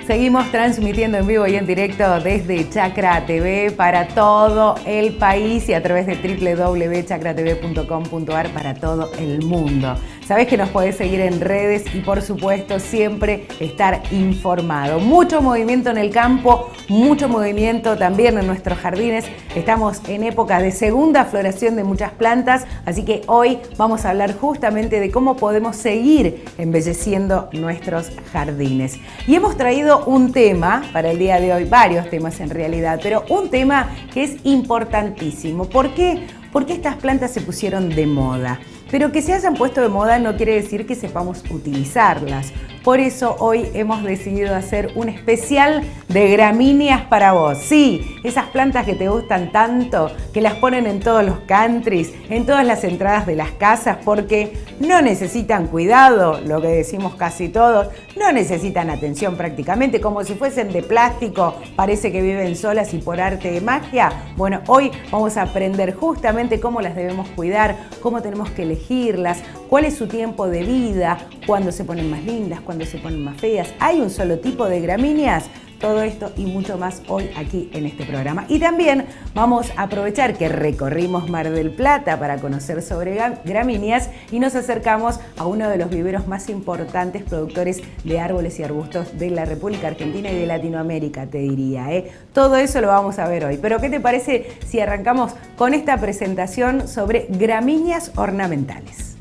Seguimos transmitiendo en vivo y en directo desde Chakra TV para todo el país y a través de www.chakratv.com.ar para todo el mundo. Sabés que nos podés seguir en redes y por supuesto siempre estar informado. Mucho movimiento en el campo, mucho movimiento también en nuestros jardines. Estamos en época de segunda floración de muchas plantas, así que hoy vamos a hablar justamente de cómo podemos seguir embelleciendo nuestros jardines. Y hemos traído un tema para el día de hoy, varios temas en realidad, pero un tema que es importantísimo. ¿Por qué? Porque estas plantas se pusieron de moda. Pero que se hayan puesto de moda no quiere decir que sepamos utilizarlas. Por eso hoy hemos decidido hacer un especial de gramíneas para vos. Sí, esas plantas que te gustan tanto, que las ponen en todos los countries, en todas las entradas de las casas, porque no necesitan cuidado, lo que decimos casi todos, no necesitan atención prácticamente, como si fuesen de plástico, parece que viven solas y por arte de magia. Bueno, hoy vamos a aprender justamente cómo las debemos cuidar, cómo tenemos que elegirlas, cuál es su tiempo de vida, cuándo se ponen más lindas, cuándo se ponen más feas. ¿Hay un solo tipo de gramíneas? Todo esto y mucho más hoy aquí en este programa. Y también vamos a aprovechar que recorrimos Mar del Plata para conocer sobre gramíneas y nos acercamos a uno de los viveros más importantes productores de árboles y arbustos de la República Argentina y de Latinoamérica, te diría. Todo eso lo vamos a ver hoy. Pero ¿qué te parece si arrancamos con esta presentación sobre gramíneas ornamentales?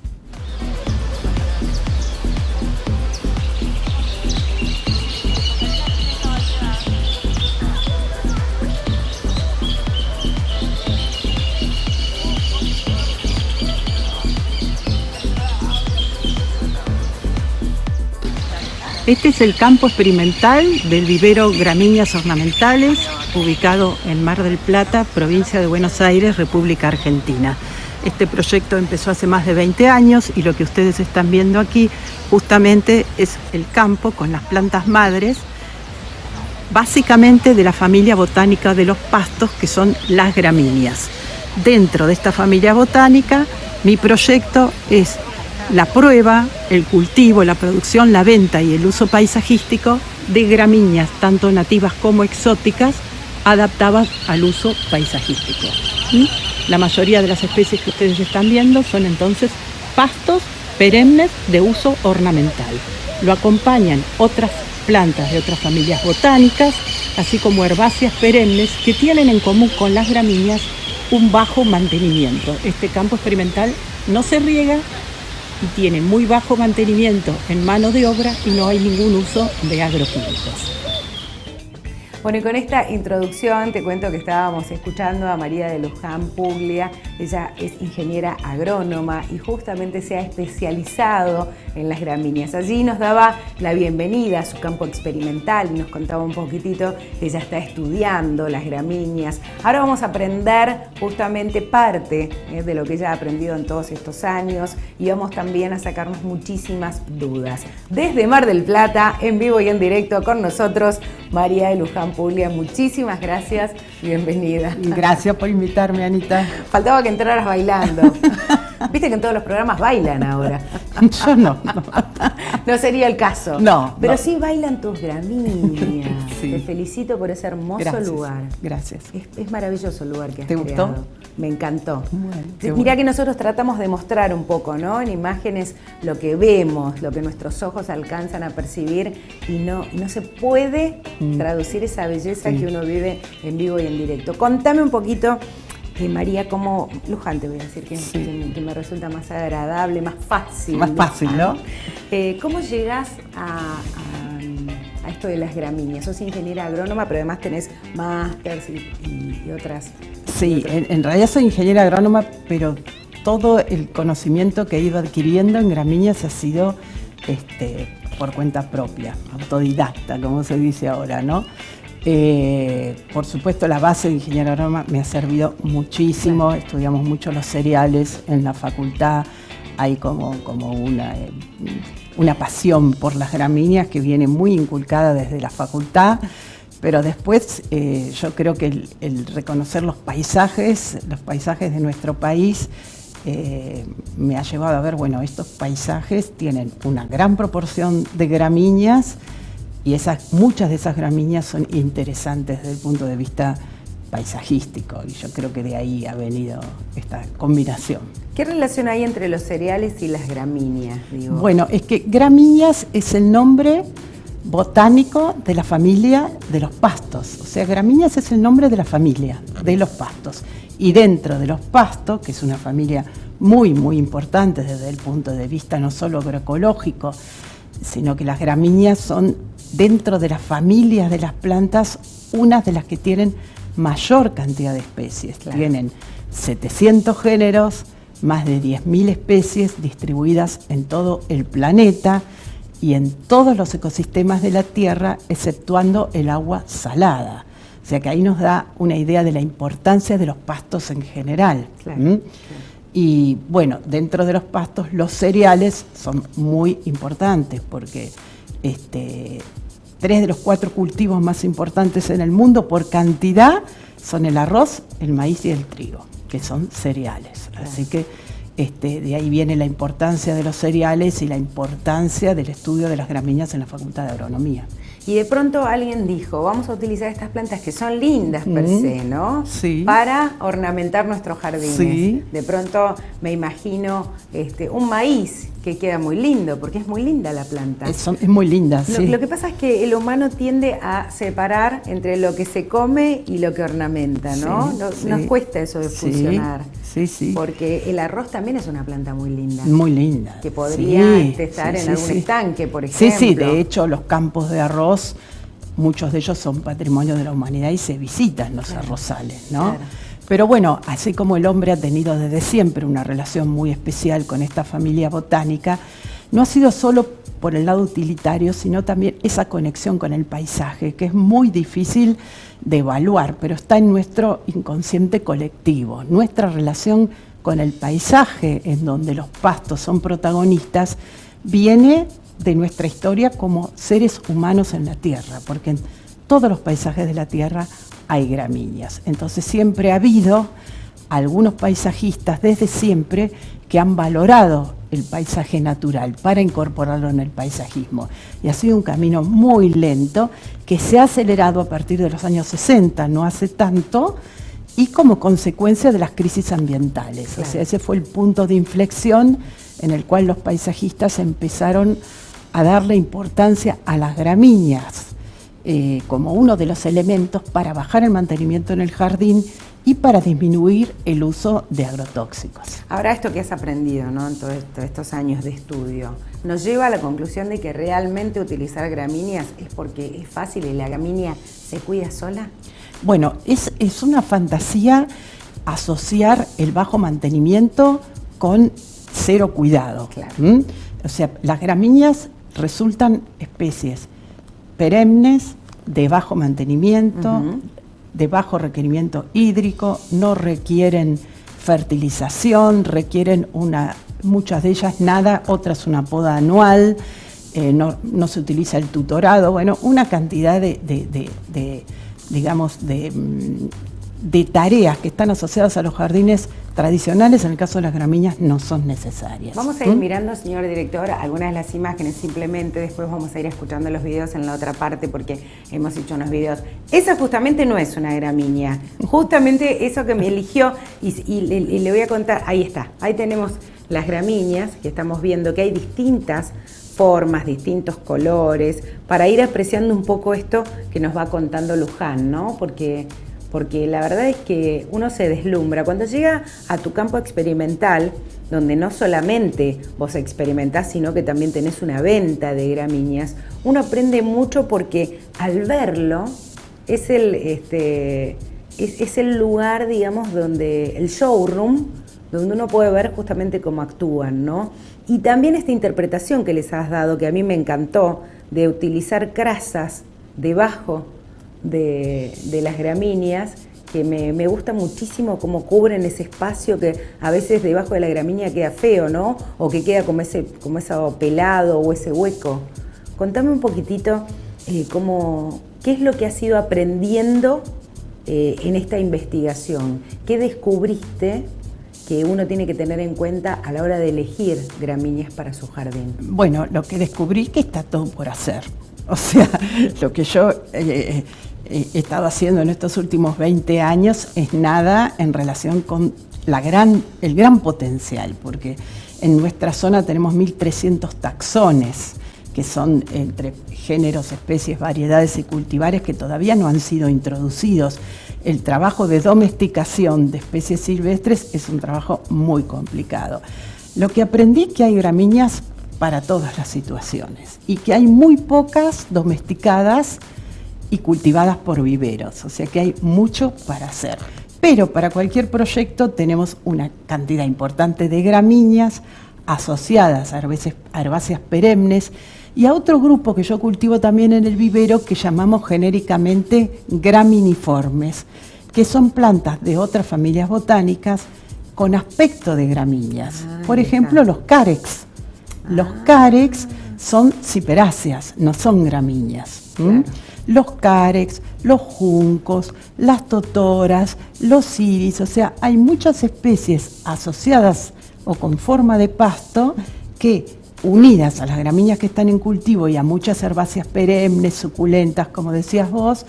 Este es el campo experimental del vivero Gramíneas Ornamentales, ubicado en Mar del Plata, provincia de Buenos Aires, República Argentina. Este proyecto empezó hace más de 20 años y lo que ustedes están viendo aquí justamente es el campo con las plantas madres, básicamente de la familia botánica de los pastos, que son las gramíneas. Dentro de esta familia botánica, mi proyecto es la prueba, el cultivo, la producción, la venta y el uso paisajístico de gramíneas, tanto nativas como exóticas, adaptadas al uso paisajístico. ¿Sí? La mayoría de las especies que ustedes están viendo son entonces pastos perennes de uso ornamental. Lo acompañan otras plantas de otras familias botánicas, así como herbáceas perennes que tienen en común con las gramíneas un bajo mantenimiento. Este campo experimental no se riega y tiene muy bajo mantenimiento en mano de obra y no hay ningún uso de agroquímicos. Bueno, y con esta introducción te cuento que estábamos escuchando a María de Luján Puglia. Ella es ingeniera agrónoma y justamente se ha especializado en las gramíneas. Allí nos daba la bienvenida a su campo experimental y nos contaba un poquitito que ella está estudiando las gramíneas. Ahora vamos a aprender justamente parte de lo que ella ha aprendido en todos estos años y vamos también a sacarnos muchísimas dudas. Desde Mar del Plata, en vivo y en directo con nosotros, María de Luján Puglia, muchísimas gracias y bienvenida. Gracias por invitarme, Anita. Faltaba que entraras bailando. Viste que en todos los programas bailan ahora. Yo no. No sería el caso. No. Pero sí bailan tus gramíneas. Sí. Te felicito por ese hermoso lugar. Gracias. Es maravilloso el lugar que has ¿Te creado. gustó? Me encantó. Bueno, Mirá que nosotros tratamos de mostrar un poco, ¿no? En imágenes lo que vemos, lo que nuestros ojos alcanzan a percibir y no se puede traducir esa belleza que uno vive en vivo y en directo. Contame un poquito, María, cómo Luján te voy a decir que me resulta más agradable, más fácil. Más fácil, ¿no? ¿Cómo llegás a esto de las gramíneas? Sos ingeniera agrónoma, pero además tenés másters y otras. Sí, en realidad soy ingeniera agrónoma, pero todo el conocimiento que he ido adquiriendo en gramíneas ha sido por cuenta propia, autodidacta, como se dice ahora, ¿no? Por supuesto, la base de ingeniero agrónoma me ha servido muchísimo. Claro. Estudiamos mucho los cereales en la facultad. Hay como una pasión por las gramíneas que viene muy inculcada desde la facultad. Pero después yo creo que el reconocer los paisajes de nuestro país me ha llevado a ver, bueno, estos paisajes tienen una gran proporción de gramíneas Y muchas de esas gramíneas son interesantes desde el punto de vista paisajístico, y yo creo que de ahí ha venido esta combinación. ¿Qué relación hay entre los cereales y las gramíneas? Digo? Bueno, es que gramíneas es el nombre botánico de la familia de los pastos. O sea, gramíneas es el nombre de la familia de los pastos. Y dentro de los pastos, que es una familia muy, muy importante desde el punto de vista no solo agroecológico, sino que las gramíneas son, dentro de las familias de las plantas, unas de las que tienen mayor cantidad de especies. Claro. Tienen 700 géneros, más de 10.000 especies distribuidas en todo el planeta y en todos los ecosistemas de la Tierra, exceptuando el agua salada. O sea que ahí nos da una idea de la importancia de los pastos en general. Claro, claro. Y bueno, dentro de los pastos los cereales son muy importantes porque 3 de los 4 cultivos más importantes en el mundo por cantidad son el arroz, el maíz y el trigo, que son cereales. Claro. Así que de ahí viene la importancia de los cereales y la importancia del estudio de las gramíneas en la Facultad de Agronomía. Y de pronto alguien dijo, vamos a utilizar estas plantas que son lindas per se, ¿no? Sí. Para ornamentar nuestros jardines. Sí. De pronto me imagino un maíz que queda muy lindo, porque es muy linda la planta. Es muy linda, sí. Lo que pasa es que el humano tiende a separar entre lo que se come y lo que ornamenta, ¿no? Sí, Nos cuesta eso de fusionar. Sí, sí. Porque el arroz también es una planta muy linda. Muy linda. Que podría estar en algún estanque, por ejemplo. Sí, de hecho los campos de arroz, muchos de ellos son patrimonio de la humanidad y se visitan los arrozales, ¿no? Claro. Pero bueno, así como el hombre ha tenido desde siempre una relación muy especial con esta familia botánica, no ha sido solo por el lado utilitario, sino también esa conexión con el paisaje, que es muy difícil de evaluar, pero está en nuestro inconsciente colectivo. Nuestra relación con el paisaje, en donde los pastos son protagonistas, viene de nuestra historia como seres humanos en la Tierra, porque en todos los paisajes de la Tierra hay gramíneas. Entonces siempre ha habido algunos paisajistas desde siempre que han valorado el paisaje natural para incorporarlo en el paisajismo. Y ha sido un camino muy lento que se ha acelerado a partir de los años 60, no hace tanto, y como consecuencia de las crisis ambientales. Claro. O sea, ese fue el punto de inflexión en el cual los paisajistas empezaron a darle importancia a las gramíneas como uno de los elementos para bajar el mantenimiento en el jardín y para disminuir el uso de agrotóxicos. Ahora esto que has aprendido, ¿no?, en todos estos años de estudio, nos lleva a la conclusión de que realmente utilizar gramíneas es porque es fácil y la gramínea se cuida sola. Bueno, es una fantasía asociar el bajo mantenimiento con cero cuidado. Claro. O sea, las gramíneas resultan especies perennes, de bajo mantenimiento, de bajo requerimiento hídrico, no requieren fertilización, requieren muchas de ellas nada, otras una poda anual, no se utiliza el tutorado, bueno, una cantidad de tareas que están asociadas a los jardines tradicionales, en el caso de las gramíneas, no son necesarias. Vamos a ir mirando, señor director, algunas de las imágenes, simplemente después vamos a ir escuchando los videos en la otra parte porque hemos hecho unos videos. Esa justamente no es una gramínea, justamente eso que me eligió y le voy a contar, ahí está, ahí tenemos las gramíneas que estamos viendo, que hay distintas formas, distintos colores, para ir apreciando un poco esto que nos va contando Luján, ¿no? Porque la verdad es que uno se deslumbra. Cuando llega a tu campo experimental, donde no solamente vos experimentás, sino que también tenés una venta de gramíneas, uno aprende mucho porque al verlo es el lugar, digamos, donde el showroom, donde uno puede ver justamente cómo actúan, ¿no? Y también esta interpretación que les has dado, que a mí me encantó, de utilizar crasas debajo de las gramíneas, que me gusta muchísimo cómo cubren ese espacio que a veces debajo de la gramínea queda feo, ¿no? O que queda como ese pelado o ese hueco. Contame un poquitito qué es lo que has ido aprendiendo en esta investigación. ¿Qué descubriste que uno tiene que tener en cuenta a la hora de elegir gramíneas para su jardín? Bueno, lo que descubrí es que está todo por hacer. O sea, lo que yo he estado haciendo en estos últimos 20 años es nada en relación con el gran potencial, porque en nuestra zona tenemos 1.300 taxones, que son entre géneros, especies, variedades y cultivares que todavía no han sido introducidos. El trabajo de domesticación de especies silvestres es un trabajo muy complicado. Lo que aprendí es que hay gramíneas para todas las situaciones y que hay muy pocas domesticadas y cultivadas por viveros, o sea que hay mucho para hacer. Pero para cualquier proyecto tenemos una cantidad importante de gramíneas asociadas a herbáceas perennes y a otro grupo que yo cultivo también en el vivero que llamamos genéricamente graminiformes, que son plantas de otras familias botánicas con aspecto de gramíneas. Por ejemplo, los carex. Los carex son ciperáceas, no son gramíneas. Claro. Los carex, los juncos, las totoras, los iris, o sea, hay muchas especies asociadas o con forma de pasto que, unidas a las gramíneas que están en cultivo y a muchas herbáceas perennes, suculentas, como decías vos,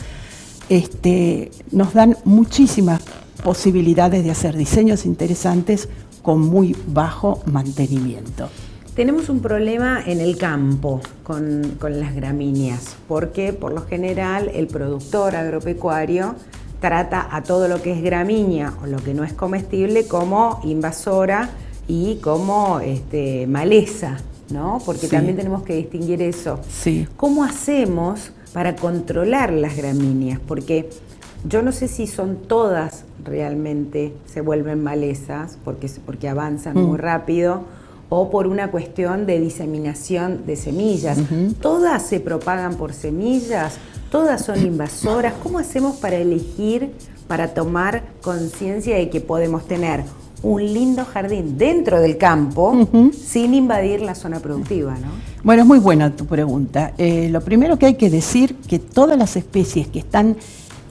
nos dan muchísimas posibilidades de hacer diseños interesantes con muy bajo mantenimiento. Tenemos un problema en el campo con las gramíneas, porque por lo general el productor agropecuario trata a todo lo que es gramínea o lo que no es comestible como invasora y como maleza, ¿no? Porque también tenemos que distinguir eso. Sí. ¿Cómo hacemos para controlar las gramíneas? Porque yo no sé si son todas realmente se vuelven malezas, porque avanzan muy rápido, o por una cuestión de diseminación de semillas. ¿Todas se propagan por semillas? ¿Todas son invasoras? ¿Cómo hacemos para elegir, para tomar conciencia de que podemos tener un lindo jardín dentro del campo sin invadir la zona productiva, ¿no? Bueno, es muy buena tu pregunta. Lo primero que hay que decir que todas las especies que están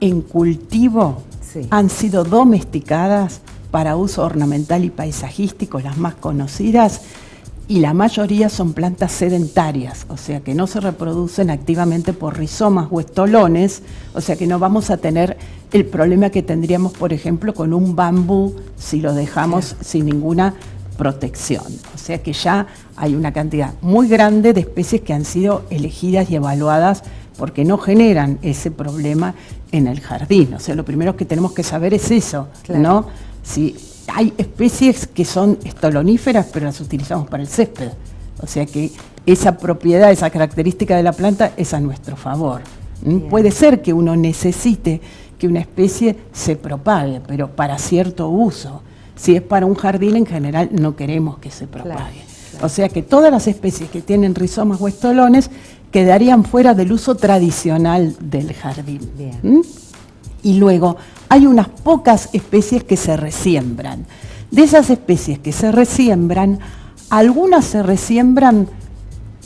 en cultivo han sido domesticadas para uso ornamental y paisajístico, las más conocidas, y la mayoría son plantas sedentarias, o sea que no se reproducen activamente por rizomas o estolones, o sea que no vamos a tener el problema que tendríamos, por ejemplo, con un bambú si lo dejamos sin ninguna protección. O sea que ya hay una cantidad muy grande de especies que han sido elegidas y evaluadas porque no generan ese problema en el jardín. O sea, lo primero que tenemos que saber es eso, ¿no? Si hay especies que son estoloníferas, pero las utilizamos para el césped. O sea que esa propiedad, esa característica de la planta es a nuestro favor. Puede ser que uno necesite que una especie se propague, pero para cierto uso. Si es para un jardín, en general no queremos que se propague. O sea que todas las especies que tienen rizomas o estolones quedarían fuera del uso tradicional del jardín. Y luego hay unas pocas especies que se resiembran. De esas especies que se resiembran, algunas se resiembran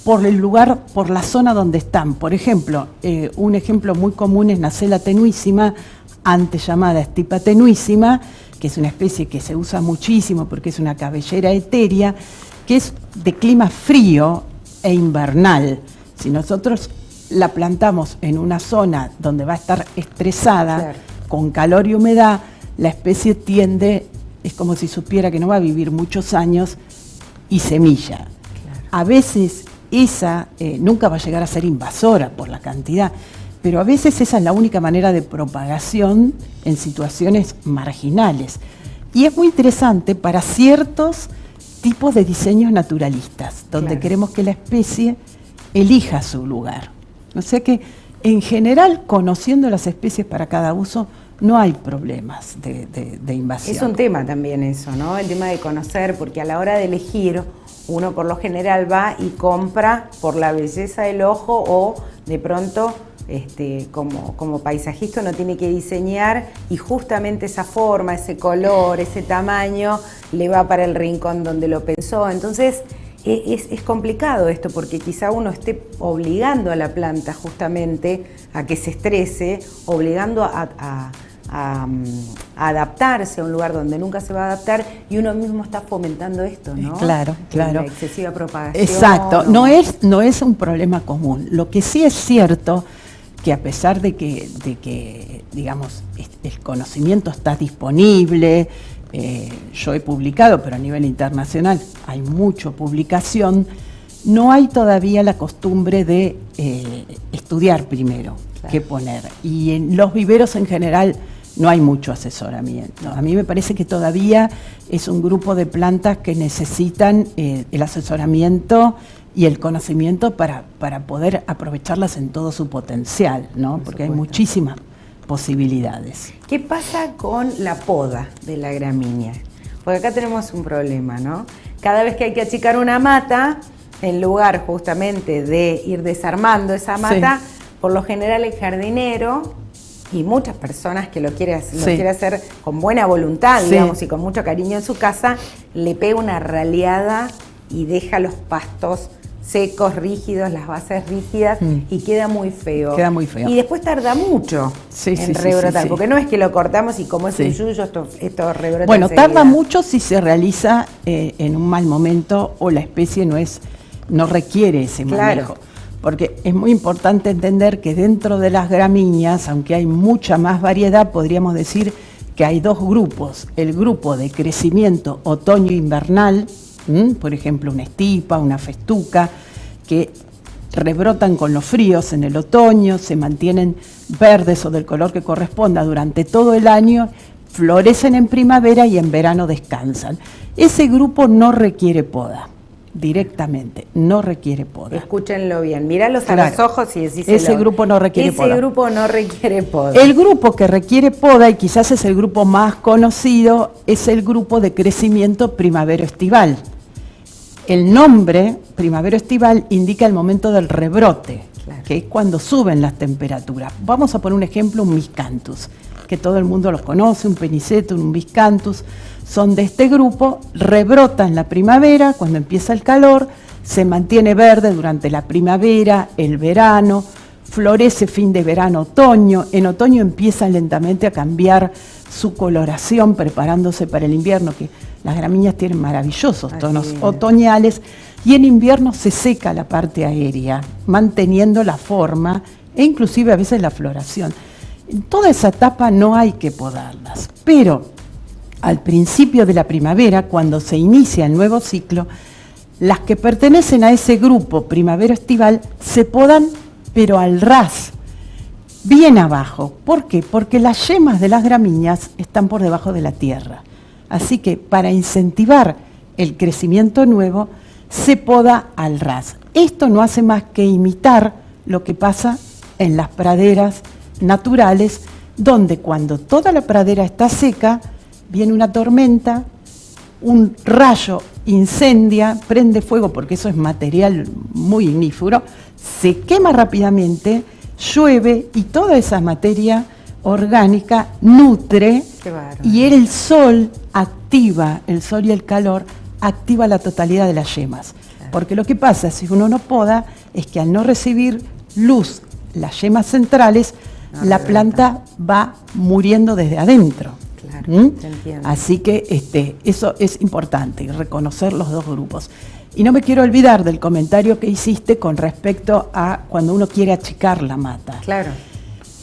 por el lugar, por la zona donde están. Por ejemplo, un ejemplo muy común es Nacella tenuissima, antes llamada Stipa tenuissima, que es una especie que se usa muchísimo porque es una cabellera etérea, que es de clima frío e invernal. Si nosotros la plantamos en una zona donde va a estar estresada, con calor y humedad, la especie tiende, es como si supiera que no va a vivir muchos años, y semilla. A veces esa nunca va a llegar a ser invasora por la cantidad, pero a veces esa es la única manera de propagación en situaciones marginales. Y es muy interesante para ciertos tipos de diseños naturalistas, donde queremos que la especie elija su lugar. O sea que, en general, conociendo las especies para cada uso, no hay problemas de invasión. Es un tema también eso, ¿no? El tema de conocer, porque a la hora de elegir, uno por lo general va y compra por la belleza del ojo o de pronto como paisajista uno tiene que diseñar y justamente esa forma, ese color, ese tamaño le va para el rincón donde lo pensó. Entonces es complicado esto porque quizá uno esté obligando a la planta justamente a que se estrese, obligando a adaptarse a un lugar donde nunca se va a adaptar y uno mismo está fomentando esto, ¿no? Claro. La excesiva propagación. Exacto, no es un problema común. Lo que sí es cierto que a pesar de que digamos, el conocimiento está disponible, yo he publicado, pero a nivel internacional hay mucha publicación, no hay todavía la costumbre de estudiar primero qué poner. Y en los viveros en general no hay mucho asesoramiento. A mí me parece que todavía es un grupo de plantas que necesitan el asesoramiento y el conocimiento para poder aprovecharlas en todo su potencial, ¿no? Porque hay muchísimas posibilidades. ¿Qué pasa con la poda de la gramínea? Porque acá tenemos un problema, ¿no? Cada vez que hay que achicar una mata, en lugar justamente de ir desarmando esa mata, por lo general el jardinero y muchas personas que lo quiere hacer con buena voluntad, digamos, y con mucho cariño en su casa, le pega una raleada y deja los pastos secos, rígidos, las bases rígidas, y queda muy feo. Queda muy feo. Y después tarda mucho en rebrotar, porque no es que lo cortamos y como es un yuyo, esto rebrota. Bueno, enseguida. tarda mucho si se realiza en un mal momento o la especie no requiere ese manejo. Porque es muy importante entender que dentro de las gramíneas, aunque hay mucha más variedad, podríamos decir que hay dos grupos. El grupo de crecimiento otoño-invernal, por ejemplo una estipa, una festuca, que rebrotan con los fríos en el otoño, se mantienen verdes o del color que corresponda durante todo el año, florecen en primavera y en verano descansan. Ese grupo no requiere poda. Directamente, no requiere poda. Escúchenlo bien, míralos a los ojos y decíselo. Ese grupo no requiere poda. Ese grupo no requiere poda. El grupo que requiere poda, y quizás es el grupo más conocido, es el grupo de crecimiento primavero-estival. El nombre, primavero-estival, indica el momento del rebrote, que es cuando suben las temperaturas. Vamos a poner un ejemplo, un miscanthus, que todo el mundo los conoce, un penicetum, un miscanthus, son de este grupo, rebrota en la primavera, cuando empieza el calor, se mantiene verde durante la primavera, el verano, florece fin de verano, otoño. En otoño empiezan lentamente a cambiar su coloración, preparándose para el invierno, que las gramíneas tienen maravillosos tonos otoñales, y en invierno se seca la parte aérea, manteniendo la forma e inclusive a veces la floración. En toda esa etapa no hay que podarlas, pero al principio de la primavera, cuando se inicia el nuevo ciclo, las que pertenecen a ese grupo primavero-estival se podan, pero al ras, bien abajo. ¿Por qué? Porque las yemas de las gramíneas están por debajo de la tierra. Así que para incentivar el crecimiento nuevo, se poda al ras. Esto no hace más que imitar lo que pasa en las praderas naturales, donde cuando toda la pradera está seca, viene una tormenta, un rayo incendia, prende fuego porque eso es material muy ignífero, se quema rápidamente, llueve y toda esa materia orgánica nutre y el sol activa, el sol y el calor activa la totalidad de las yemas. Porque lo que pasa si uno no poda es que al no recibir luz, las yemas centrales, la planta va muriendo desde adentro. Así que eso es importante, reconocer los dos grupos. Y no me quiero olvidar del comentario que hiciste con respecto a cuando uno quiere achicar la mata. Claro.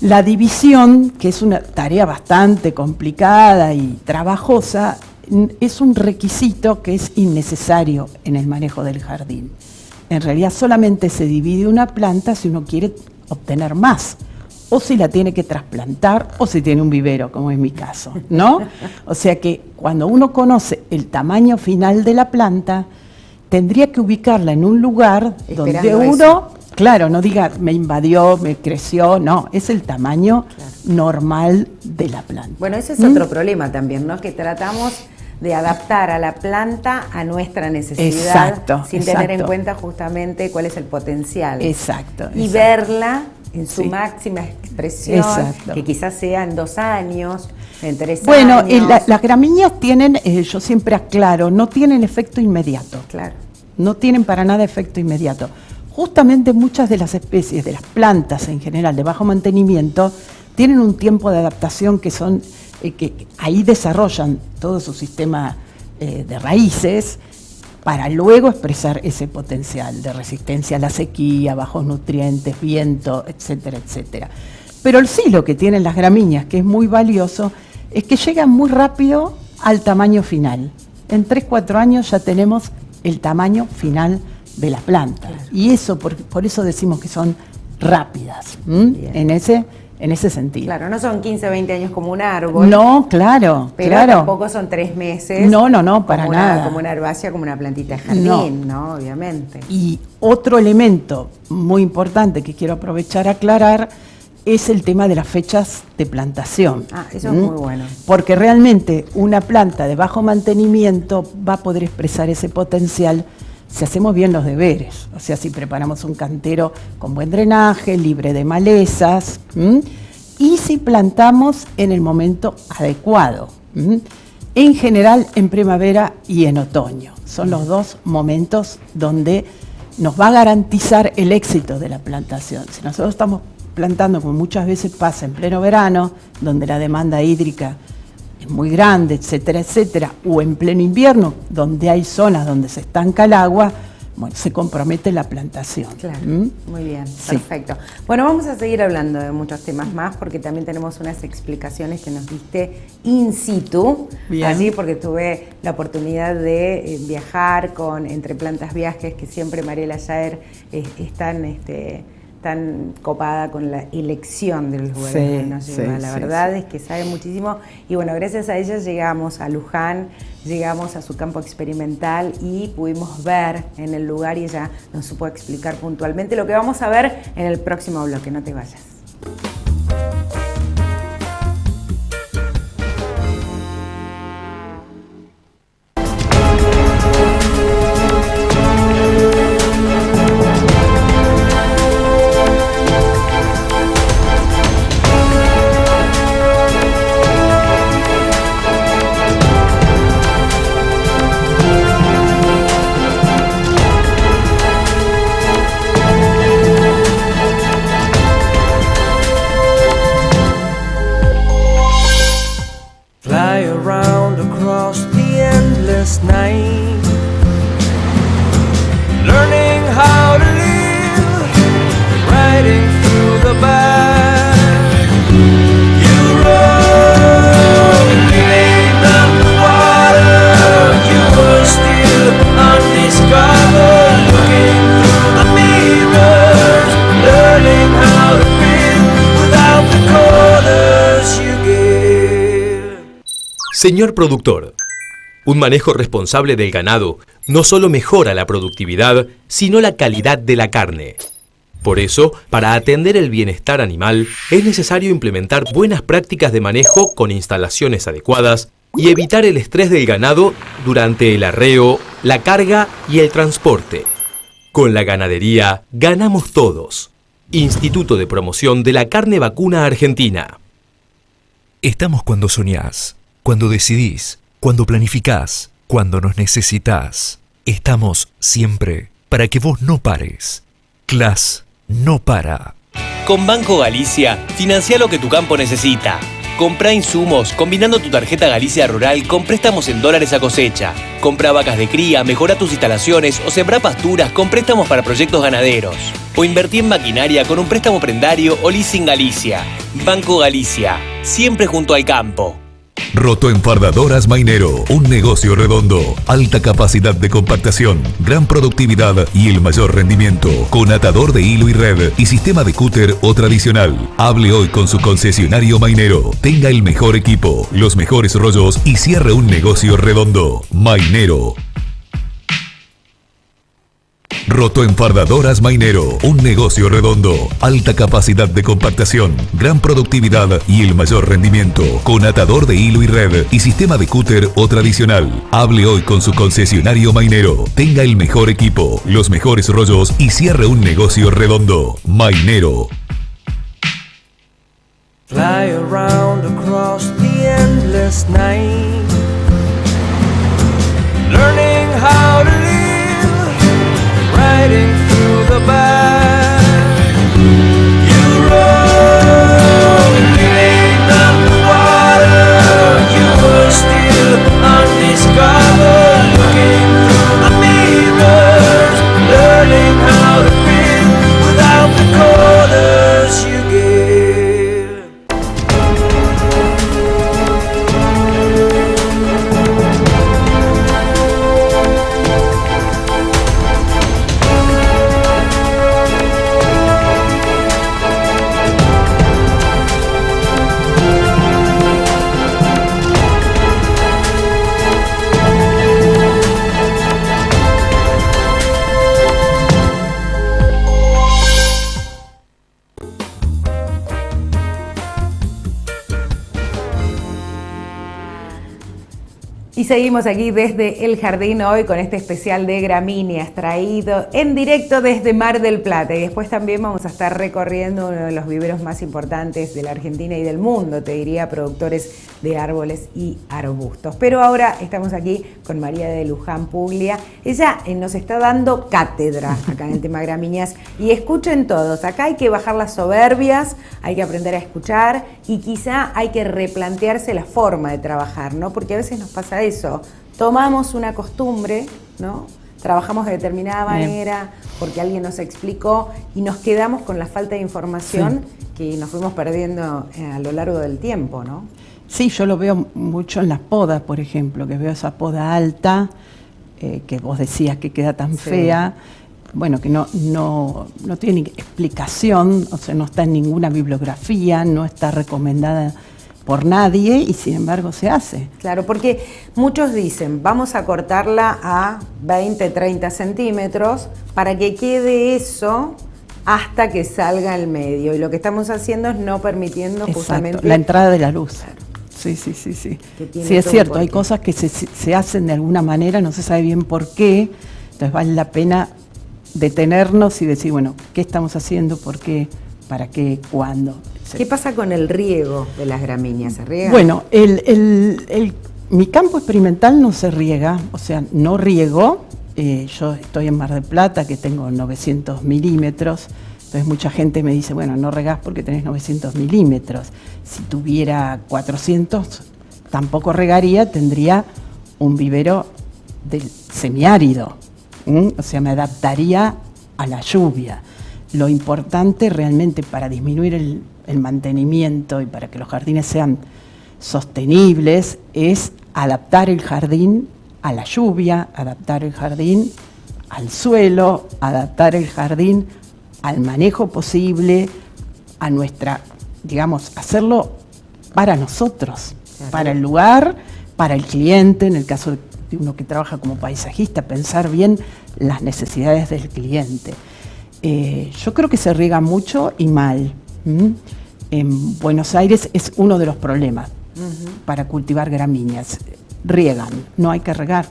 La división, que es una tarea bastante complicada y trabajosa, es un requisito que es innecesario en el manejo del jardín. En realidad solamente se divide una planta si uno quiere obtener más, o si la tiene que trasplantar, o si tiene un vivero, como es mi caso, ¿no? O sea que cuando uno conoce el tamaño final de la planta, tendría que ubicarla en un lugar donde uno, claro, no diga me invadió, me creció, no, es el tamaño normal de la planta. Bueno, ese es otro problema también, ¿no? Que tratamos de adaptar a la planta a nuestra necesidad, sin tener en cuenta justamente cuál es el potencial. Y verla en su máxima expresión, que quizás sea en 2 años, en 3 años. Bueno, las gramíneas tienen, yo siempre aclaro, no tienen efecto inmediato. Claro. No tienen para nada efecto inmediato. Justamente muchas de las especies, de las plantas en general, de bajo mantenimiento, tienen un tiempo de adaptación que son, que ahí desarrollan todo su sistema de raíces para luego expresar ese potencial de resistencia a la sequía, bajos nutrientes, viento, etcétera, etcétera. Pero sí, lo que tienen las gramíneas, que es muy valioso, es que llegan muy rápido al tamaño final. En 3-4 años ya tenemos el tamaño final de la planta. Claro. Y eso, por eso decimos que son rápidas, en ese sentido. Claro, no son 15 o 20 años como un árbol. No, claro, pero claro. Tampoco son 3 meses. No, para nada. Como una herbácea, como una plantita de jardín, ¿no? Obviamente. Y otro elemento muy importante que quiero aprovechar a aclarar es el tema de las fechas de plantación. Eso es muy bueno. Porque realmente una planta de bajo mantenimiento va a poder expresar ese potencial si hacemos bien los deberes, o sea, si preparamos un cantero con buen drenaje, libre de malezas, y si plantamos en el momento adecuado, en general en primavera y en otoño. Son los dos momentos donde nos va a garantizar el éxito de la plantación. Si nosotros estamos plantando, como muchas veces pasa en pleno verano, donde la demanda hídrica es muy grande, etcétera, etcétera, o en pleno invierno, donde hay zonas donde se estanca el agua, bueno, se compromete la plantación. Claro, muy bien, perfecto. Bueno, vamos a seguir hablando de muchos temas más, porque también tenemos unas explicaciones que nos diste in situ, allí, porque tuve la oportunidad de viajar con Entre Plantas Viajes, que siempre Mariela Jaer es tan copada con la elección de los lugares que nos lleva. La verdad es que sabe muchísimo, y bueno, gracias a ella llegamos a Luján, llegamos a su campo experimental y pudimos ver en el lugar, y ella nos supo explicar puntualmente lo que vamos a ver en el próximo bloque. No te vayas. Señor productor, un manejo responsable del ganado no solo mejora la productividad, sino la calidad de la carne. Por eso, para atender el bienestar animal, es necesario implementar buenas prácticas de manejo con instalaciones adecuadas y evitar el estrés del ganado durante el arreo, la carga y el transporte. Con la ganadería, ganamos todos. Instituto de Promoción de la Carne Vacuna Argentina. Estamos cuando soñás, cuando decidís, cuando planificás, cuando nos necesitás. Estamos siempre para que vos no pares. CLAS no para. Con Banco Galicia, financia lo que tu campo necesita. Comprá insumos combinando tu tarjeta Galicia Rural con préstamos en dólares a cosecha. Compra vacas de cría, mejora tus instalaciones o sembrá pasturas con préstamos para proyectos ganaderos. O invertí en maquinaria con un préstamo prendario o leasing Galicia. Banco Galicia, siempre junto al campo. Rotoenfardadoras Mainero, un negocio redondo, alta capacidad de compactación, gran productividad y el mayor rendimiento, con atador de hilo y red y sistema de cúter o tradicional. Hable hoy con su concesionario Mainero, tenga el mejor equipo, los mejores rollos y cierre un negocio redondo. Mainero. Rotoenfardadoras Mainero, un negocio redondo, alta capacidad de compactación, gran productividad y el mayor rendimiento, con atador de hilo y red y sistema de cúter o tradicional. Hable hoy con su concesionario Mainero, tenga el mejor equipo, los mejores rollos y cierre un negocio redondo. Mainero. Fly around across the endless night, learning how to live, riding through the back. You roll me Y seguimos aquí desde el jardín hoy con este especial de gramíneas traído en directo desde Mar del Plata. Y después también vamos a estar recorriendo uno de los viveros más importantes de la Argentina y del mundo, te diría, productores de árboles y arbustos. Pero ahora estamos aquí con María de Luján Puglia. Ella nos está dando cátedra acá en el tema gramíneas. Y escuchen todos, acá hay que bajar las soberbias, hay que aprender a escuchar y quizá hay que replantearse la forma de trabajar, ¿no? Porque a veces nos pasa eso, tomamos una costumbre, ¿no? Trabajamos de determinada manera porque alguien nos explicó y nos quedamos con la falta de información que nos fuimos perdiendo a lo largo del tiempo, ¿no? Sí, yo lo veo mucho en las podas, por ejemplo, que veo esa poda alta, que vos decías que queda tan fea, bueno, que no tiene explicación, o sea, no está en ninguna bibliografía, no está recomendada por nadie y sin embargo se hace. Claro, porque muchos dicen, vamos a cortarla a 20, 30 centímetros para que quede eso hasta que salga al medio. Y lo que estamos haciendo es no permitiendo justamente la entrada de la luz. Sí. Sí, es cierto, hay cosas que se hacen de alguna manera, no se sabe bien por qué, entonces vale la pena detenernos y decir, bueno, ¿qué estamos haciendo? ¿Por qué? ¿Para qué? ¿Cuándo? ¿Qué pasa con el riego de las gramíneas? ¿Se riega? Bueno, mi campo experimental no se riega, o sea, no riego. Yo estoy en Mar del Plata, que tengo 900 milímetros, entonces mucha gente me dice, bueno, no regás porque tenés 900 milímetros. Si tuviera 400, tampoco regaría, tendría un vivero del semiárido, o sea, me adaptaría a la lluvia. Lo importante realmente para disminuir el mantenimiento y para que los jardines sean sostenibles es adaptar el jardín a la lluvia, adaptar el jardín al suelo, adaptar el jardín al manejo posible, a nuestra, digamos, hacerlo para nosotros, para el lugar, para el cliente, en el caso de uno que trabaja como paisajista, pensar bien las necesidades del cliente. Yo creo que se riega mucho y mal. En Buenos Aires es uno de los problemas para cultivar gramíneas. Riegan, no hay que regar.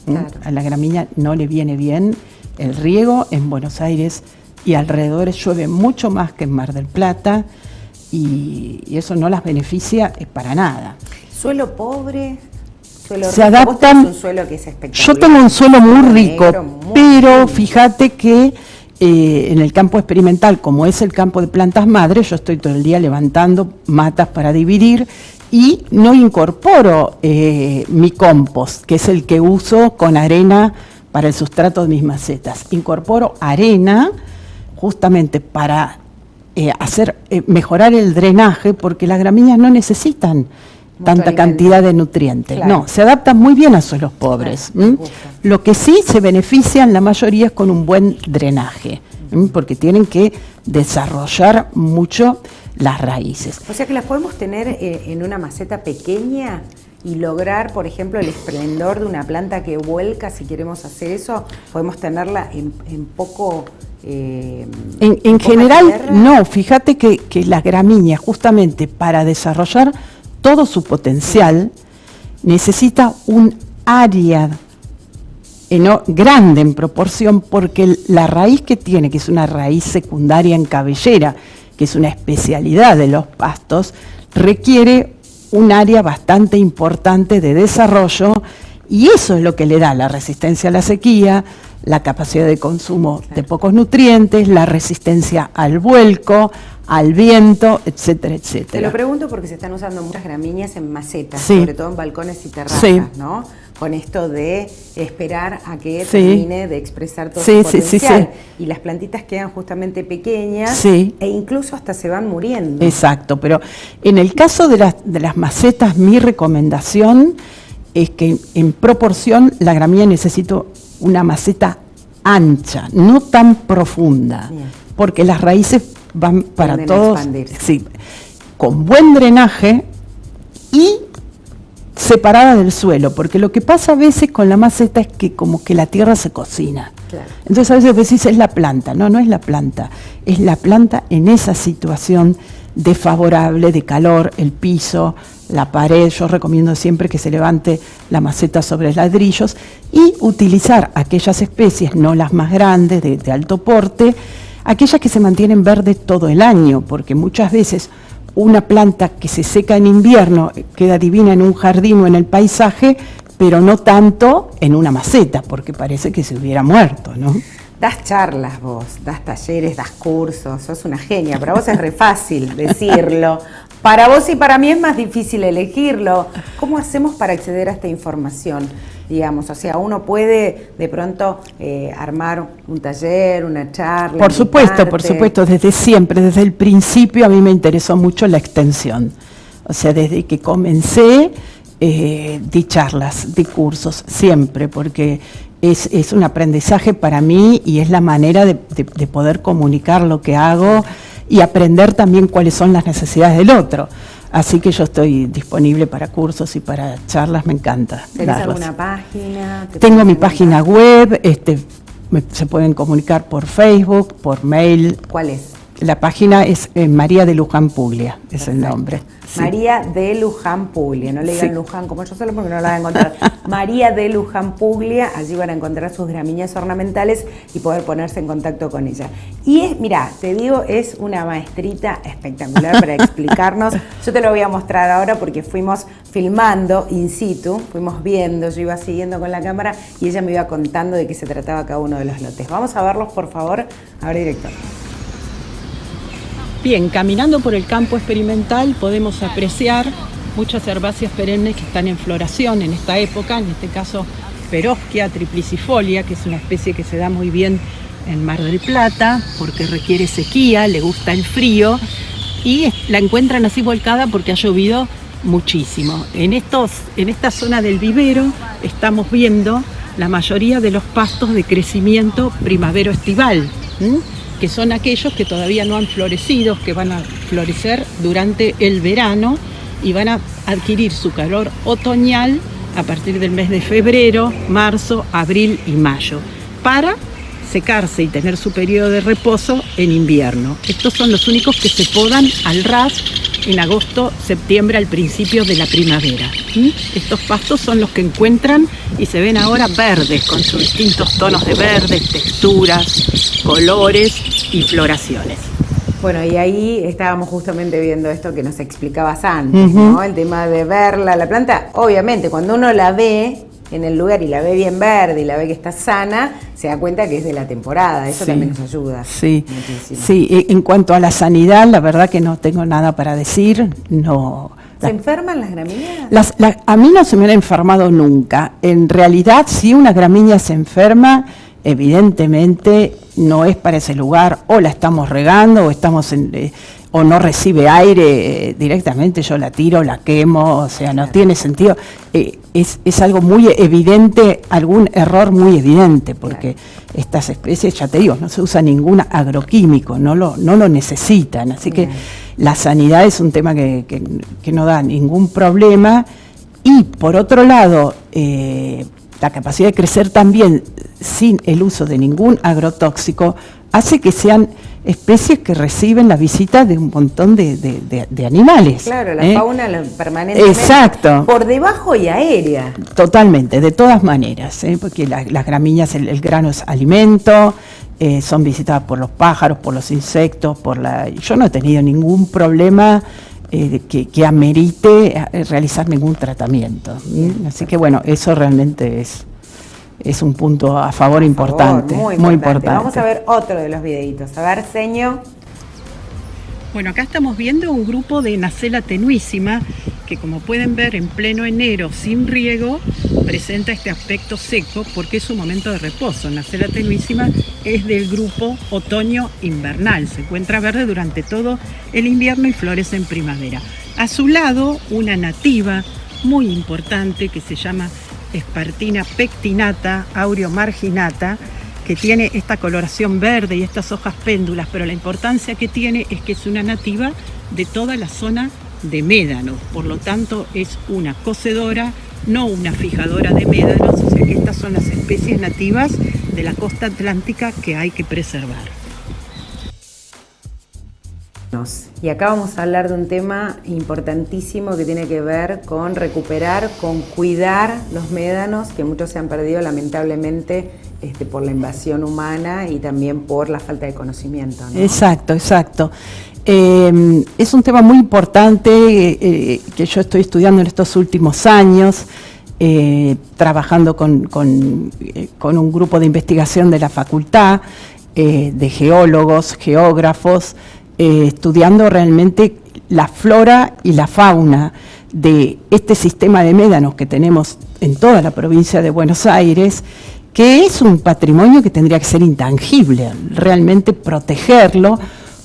Claro. A la gramínea no le viene bien el riego. En Buenos Aires y alrededores llueve mucho más que en Mar del Plata y eso no las beneficia para nada. ¿Suelo pobre? ¿Suelo se rico? Adaptan. Un suelo que es espectacular. Yo tengo un suelo muy rico, negro, muy pero lindo. fíjate que en el campo experimental, como es el campo de plantas madres, yo estoy todo el día levantando matas para dividir y no incorporo mi compost, que es el que uso con arena para el sustrato de mis macetas. Incorporo arena justamente para mejorar el drenaje, porque las gramíneas no necesitan tanta cantidad de nutrientes. Claro. No, se adaptan muy bien a suelos pobres. Claro, Lo que sí se benefician la mayoría es con un buen drenaje, porque tienen que desarrollar mucho las raíces. O sea que las podemos tener en una maceta pequeña y lograr, por ejemplo, el esplendor de una planta que vuelca, si queremos hacer eso, podemos tenerla en poco... en general, tierra. No, fíjate que las gramíneas, justamente para desarrollar todo su potencial, necesita un área grande en proporción, porque la raíz que tiene, que es una raíz secundaria en cabellera, que es una especialidad de los pastos, requiere un área bastante importante de desarrollo, y eso es lo que le da la resistencia a la sequía, la capacidad de consumo de pocos nutrientes, la resistencia al vuelco, al viento, etcétera, etcétera. Te lo pregunto porque se están usando muchas gramíneas en macetas, sobre todo en balcones y terrazas, ¿no? Con esto de esperar a que termine de expresar todo su potencial. Y las plantitas quedan justamente pequeñas e incluso hasta se van muriendo. Exacto, pero en el caso de las macetas, mi recomendación es que en proporción la gramínea necesita una maceta ancha, no tan profunda, porque las raíces van para todos, con buen drenaje y separada del suelo, porque lo que pasa a veces con la maceta es que como que la tierra se cocina. Claro. Entonces a veces decís es la planta, no es la planta, es la planta en esa situación desfavorable de calor, el piso, la pared. Yo recomiendo siempre que se levante la maceta sobre ladrillos y utilizar aquellas especies, no las más grandes, de alto porte, aquellas que se mantienen verdes todo el año, porque muchas veces una planta que se seca en invierno queda divina en un jardín o en el paisaje, pero no tanto en una maceta, porque parece que se hubiera muerto, ¿no? Das charlas vos, das talleres, das cursos, sos una genia. Para vos es re fácil decirlo. Para vos y para mí es más difícil elegirlo. ¿Cómo hacemos para acceder a esta información? Digamos, o sea, uno puede de pronto armar un taller, una charla. Por supuesto, desde siempre, desde el principio a mí me interesó mucho la extensión. O sea, desde que comencé di charlas, di cursos, siempre, porque es un aprendizaje para mí y es la manera de poder comunicar lo que hago y aprender también cuáles son las necesidades del otro. Así que yo estoy disponible para cursos y para charlas, me encanta. ¿Tenés alguna página? Tengo mi página web, se pueden comunicar por Facebook, por mail. ¿Cuál es? La página es María de Luján Puglia, es el nombre. Sí. María de Luján Puglia, no le digan Luján como yo solo porque no la van a encontrar. María de Luján Puglia, allí van a encontrar sus gramíneas ornamentales y poder ponerse en contacto con ella. Y mirá, te digo, es una maestrita espectacular para explicarnos. Yo te lo voy a mostrar ahora porque fuimos filmando in situ, fuimos viendo, yo iba siguiendo con la cámara y ella me iba contando de qué se trataba cada uno de los lotes. Vamos a verlos, por favor. A ver, director. Bien, caminando por el campo experimental podemos apreciar muchas herbáceas perennes que están en floración en esta época, en este caso Perovskia triplicifolia, que es una especie que se da muy bien en Mar del Plata porque requiere sequía, le gusta el frío y la encuentran así volcada porque ha llovido muchísimo. En esta zona del vivero estamos viendo la mayoría de los pastos de crecimiento primavero-estival, que son aquellos que todavía no han florecido, que van a florecer durante el verano y van a adquirir su calor otoñal a partir del mes de febrero, marzo, abril y mayo, para secarse y tener su periodo de reposo en invierno. Estos son los únicos que se podan al ras en agosto, septiembre, al principio de la primavera. Estos pastos son los que encuentran y se ven ahora verdes, con sus distintos tonos de verdes, texturas, colores y floraciones. Bueno, y ahí estábamos justamente viendo esto que nos explicabas antes, ¿no? El tema de verla, la planta, obviamente, cuando uno la ve en el lugar y la ve bien verde y la ve que está sana, se da cuenta que es de la temporada. Eso también nos ayuda. Sí, muchísimo. Sí. En cuanto a la sanidad, la verdad que no tengo nada para decir. No. ¿Se enferman las gramíneas? A mí no se me han enfermado nunca. En realidad, si una gramínea se enferma, evidentemente no es para ese lugar. O la estamos regando o estamos o no recibe aire directamente, yo la tiro, la quemo, o sea, no tiene sentido. Es algo muy evidente, algún error muy evidente, porque estas especies, ya te digo, no se usa ningún agroquímico, no lo necesitan, así que la sanidad es un tema que no da ningún problema. Y por otro lado, la capacidad de crecer también sin el uso de ningún agrotóxico hace que sean especies que reciben la visita de un montón de animales. Claro, la fauna permanentemente. Exacto. Por debajo y aérea. Totalmente, de todas maneras, porque las gramíneas, el grano es alimento, son visitadas por los pájaros, por los insectos, yo no he tenido ningún problema que amerite realizar ningún tratamiento. Así que bueno, eso realmente es un punto a favor importante, muy importante. Vamos a ver otro de los videitos. A ver, Seño. Bueno, acá estamos viendo un grupo de Nacella tenuísima que, como pueden ver, en pleno enero, sin riego, presenta este aspecto seco porque es un momento de reposo. Nacella tenuísima es del grupo otoño-invernal. Se encuentra verde durante todo el invierno y florece en primavera. A su lado, una nativa muy importante que se llama Spartina pectinata, Aureo marginata, que tiene esta coloración verde y estas hojas péndulas, pero la importancia que tiene es que es una nativa de toda la zona de médanos, por lo tanto es una cocedora, no una fijadora de médanos, o sea que estas son las especies nativas de la costa atlántica que hay que preservar. Y acá vamos a hablar de un tema importantísimo que tiene que ver con recuperar, con cuidar los médanos, que muchos se han perdido lamentablemente por la invasión humana y también por la falta de conocimiento, ¿no? Exacto. Es un tema muy importante que yo estoy estudiando en estos últimos años, trabajando con un grupo de investigación de la facultad, de geólogos, geógrafos, estudiando realmente la flora y la fauna de este sistema de médanos que tenemos en toda la provincia de Buenos Aires, que es un patrimonio que tendría que ser intangible, realmente protegerlo,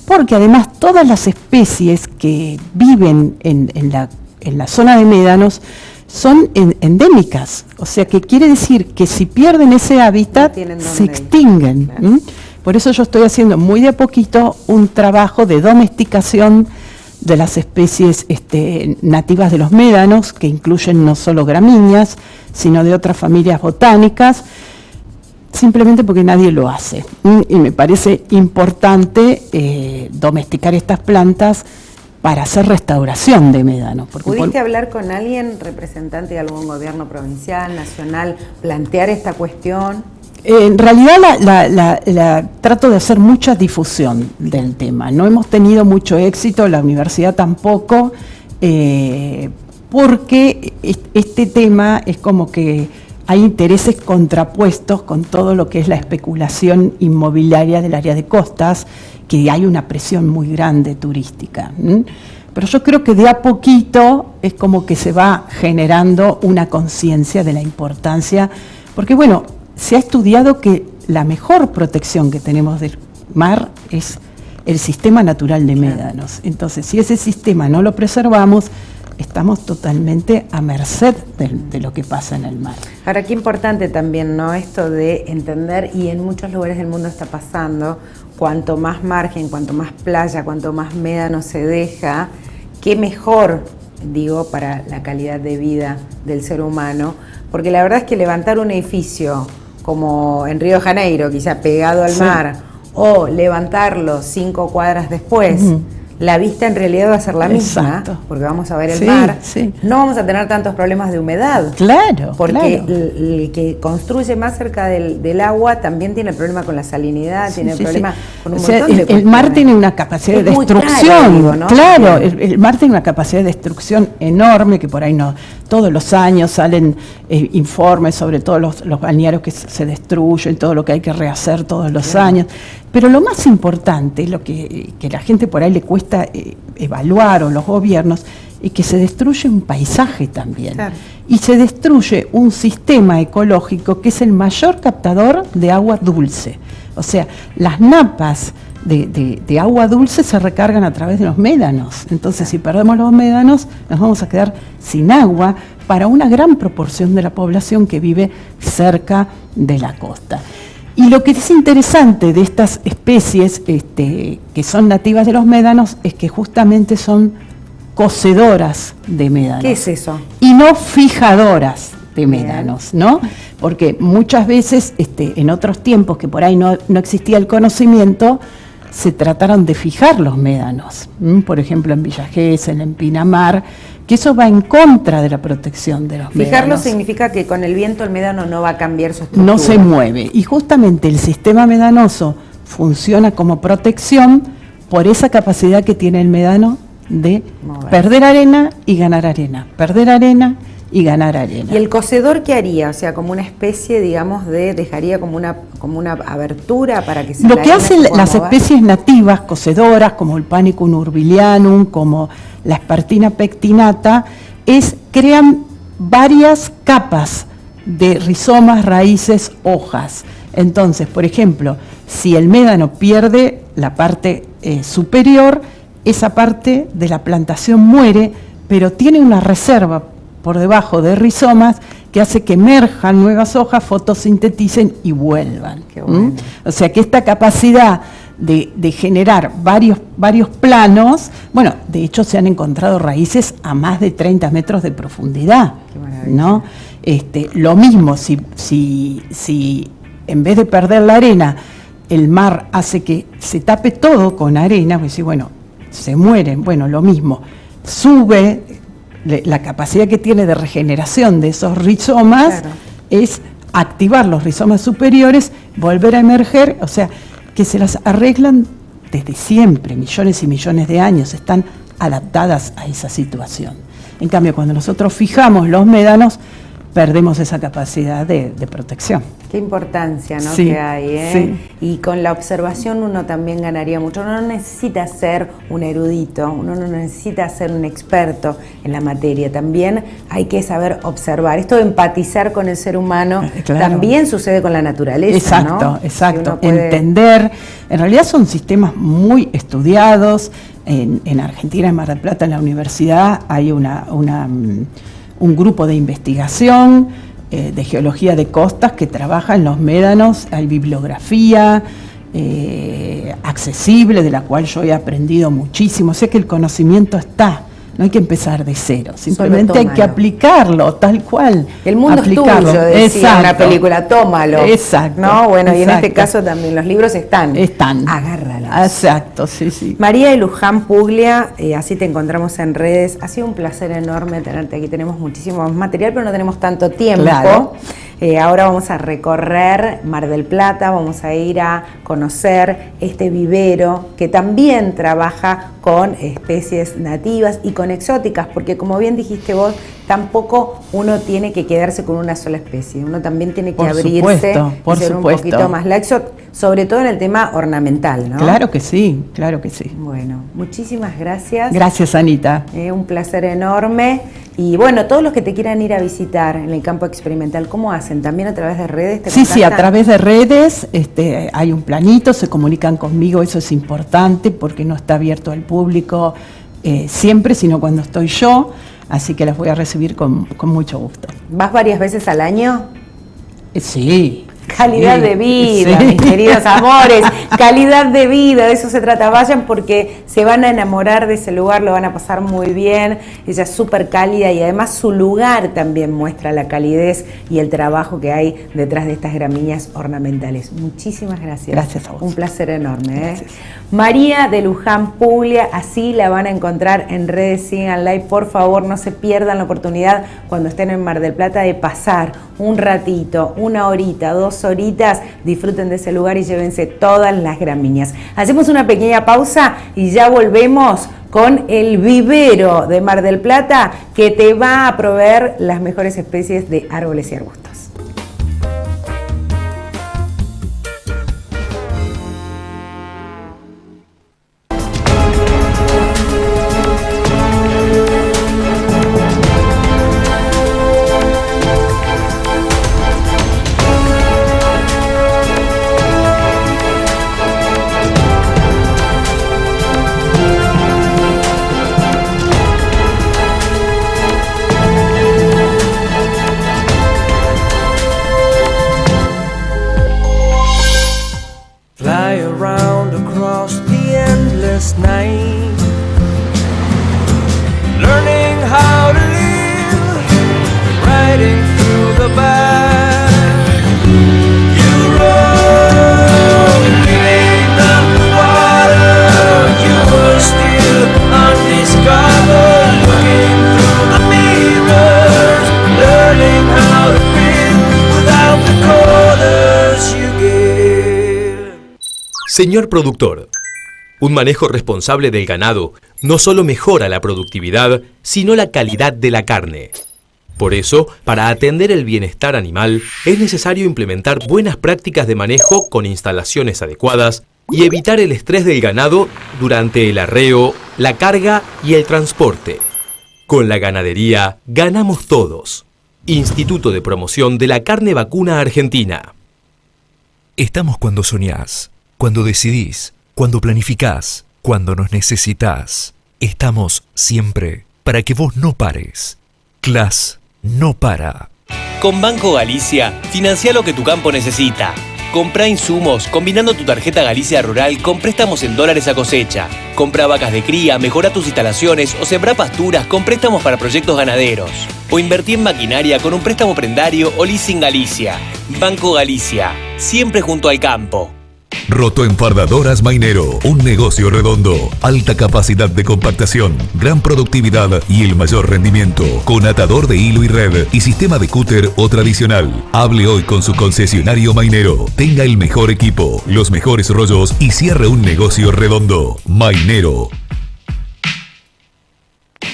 porque además todas las especies que viven en la zona de médanos son endémicas, o sea que quiere decir que si pierden ese hábitat se extinguen. Claro. Por eso yo estoy haciendo muy de a poquito un trabajo de domesticación de las especies nativas de los médanos, que incluyen no solo gramíneas, sino de otras familias botánicas, simplemente porque nadie lo hace. Y me parece importante domesticar estas plantas para hacer restauración de médanos. ¿Pudiste hablar con alguien, representante de algún gobierno provincial, nacional, plantear esta cuestión? En realidad trato de hacer mucha difusión del tema. No hemos tenido mucho éxito, la universidad tampoco, porque este tema es como que hay intereses contrapuestos con todo lo que es la especulación inmobiliaria del área de costas, que hay una presión muy grande turística. Pero yo creo que de a poquito es como que se va generando una conciencia de la importancia, porque bueno, se ha estudiado que la mejor protección que tenemos del mar es el sistema natural de médanos. Entonces, si ese sistema no lo preservamos, estamos totalmente a merced de lo que pasa en el mar. Ahora, qué importante también, ¿no? Esto de entender, y en muchos lugares del mundo está pasando, cuanto más margen, cuanto más playa, cuanto más médano se deja, qué mejor, digo, para la calidad de vida del ser humano, porque la verdad es que levantar un edificio como en Río de Janeiro, quizá pegado al mar, o levantarlo 5 cuadras después, la vista en realidad va a ser la misma, porque vamos a ver el mar, no vamos a tener tantos problemas de humedad. Claro, porque el que construye más cerca del agua también tiene el problema con la salinidad, tiene el problema con un montón de cuestiones. El mar tiene una capacidad de destrucción, ¿no? Claro, el mar tiene una capacidad de destrucción enorme, que por ahí no todos los años salen informes sobre todos los balnearios que se destruyen, todo lo que hay que rehacer todos los años. Pero lo más importante, lo que la gente por ahí le cuesta evaluar, o los gobiernos, es que se destruye un paisaje también. Claro. Y se destruye un sistema ecológico que es el mayor captador de agua dulce. O sea, las napas de agua dulce se recargan a través de los médanos. Entonces, si perdemos los médanos, nos vamos a quedar sin agua para una gran proporción de la población que vive cerca de la costa. Y lo que es interesante de estas especies que son nativas de los médanos es que justamente son cocedoras de médanos. ¿Qué es eso? Y no fijadoras de médanos, ¿no? Porque muchas veces, en otros tiempos que por ahí no existía el conocimiento, se trataron de fijar los médanos. Por ejemplo, en Villa Gesell, en Pinamar, que eso va en contra de la protección de los médanos. Fijarlo significa que con el viento el médano no va a cambiar su estructura. No se mueve. Y justamente el sistema medanoso funciona como protección por esa capacidad que tiene el médano de perder arena y ganar arena. Perder arena y ganar arena. ¿Y el cocedor qué haría? O sea, como una especie, digamos, dejaría como una abertura para que se... Lo que hacen las especies nativas cocedoras, como el Panicum urbilianum, como la Spartina pectinata, crean varias capas de rizomas, raíces, hojas. Entonces, por ejemplo, si el médano pierde la parte superior, esa parte de la plantación muere, pero tiene una reserva por debajo de rizomas que hace que emerjan nuevas hojas, fotosinteticen y vuelvan. Qué bueno. O sea que esta capacidad de generar varios planos, bueno, de hecho se han encontrado raíces a más de 30 metros de profundidad, ¿no? Lo mismo si en vez de perder la arena, el mar hace que se tape todo con arena, pues sí, bueno, se mueren, bueno, lo mismo, sube la capacidad que tiene de regeneración de esos rizomas, claro, es activar los rizomas superiores, volver a emerger, o sea, que se las arreglan desde siempre, millones y millones de años, están adaptadas a esa situación. En cambio, cuando nosotros fijamos los médanos, perdemos esa capacidad de protección. Qué importancia, ¿no? Sí, que hay, ¿eh? Sí. Y con la observación uno también ganaría mucho. Uno no necesita ser un erudito, uno no necesita ser un experto en la materia. También hay que saber observar. Esto de empatizar con el ser humano, claro, también sucede con la naturaleza, exacto, ¿no? Exacto, puede... entender. En realidad son sistemas muy estudiados. En Argentina, en Mar del Plata, en la universidad, hay un grupo de investigación de geología de costas que trabaja en los médanos, hay bibliografía accesible de la cual yo he aprendido muchísimo, sé que el conocimiento está, no hay que empezar de cero, simplemente hay que aplicarlo tal cual. El mundo aplicarlo. Es tuyo, decía una película, tómalo. Exacto. ¿No? Bueno, exacto. Y en este caso también los libros están. Agárralos. Exacto, sí, sí. María de Luján Puglia, así te encontramos en redes. Ha sido un placer enorme tenerte aquí. Tenemos muchísimo material, pero no tenemos tanto tiempo. Claro. Ahora vamos a recorrer Mar del Plata, vamos a ir a conocer este vivero que también trabaja con especies nativas y con exóticas, porque como bien dijiste vos, tampoco uno tiene que quedarse con una sola especie, uno también tiene que abrirse y ser un poquito más laxo, sobre todo en el tema ornamental, ¿no? Claro que sí, claro que sí. Bueno, muchísimas gracias. Gracias, Anita. Un placer enorme. Y bueno, todos los que te quieran ir a visitar en el campo experimental, ¿cómo hacen? ¿También a través de redes? Sí, a través de redes, hay un planito, se comunican conmigo, eso es importante porque no está abierto al público siempre, sino cuando estoy yo, así que las voy a recibir con mucho gusto. ¿Vas varias veces al año? Sí. Calidad de vida, mis queridos amores, calidad de vida, de eso se trata. Vayan porque se van a enamorar de ese lugar, lo van a pasar muy bien. Ella es súper cálida y además su lugar también muestra la calidez y el trabajo que hay detrás de estas gramíneas ornamentales. Muchísimas gracias. Gracias a vos. Un placer enorme. María de Luján Puglia, así la van a encontrar en redes, síganla y por favor no se pierdan la oportunidad cuando estén en Mar del Plata de pasar un ratito, una horita, 2 horitas, disfruten de ese lugar y llévense todas las gramíneas. Hacemos una pequeña pausa y ya volvemos con el vivero de Mar del Plata que te va a proveer las mejores especies de árboles y arbustos. Night, learning how to live, riding through the back. You rode beneath the water, you were still undiscovered, looking through the mirrors, learning how to breathe without the quarters you give. Señor productor, un manejo responsable del ganado no solo mejora la productividad, sino la calidad de la carne. Por eso, para atender el bienestar animal, es necesario implementar buenas prácticas de manejo con instalaciones adecuadas y evitar el estrés del ganado durante el arreo, la carga y el transporte. Con la ganadería, ganamos todos. Instituto de Promoción de la Carne Vacuna Argentina. Estamos cuando soñás, cuando decidís, cuando planificás, cuando nos necesitas. Estamos siempre para que vos no pares. CLAS no para. Con Banco Galicia, financia lo que tu campo necesita. Comprá insumos combinando tu tarjeta Galicia Rural con préstamos en dólares a cosecha. Compra vacas de cría, mejora tus instalaciones o sembrá pasturas con préstamos para proyectos ganaderos. O invertí en maquinaria con un préstamo prendario o leasing Galicia. Banco Galicia, siempre junto al campo. Rotoenfardadoras Mainero, un negocio redondo, alta capacidad de compactación, gran productividad y el mayor rendimiento, con atador de hilo y red y sistema de cúter o tradicional. Hable hoy con su concesionario Mainero, tenga el mejor equipo, los mejores rollos y cierre un negocio redondo. Mainero.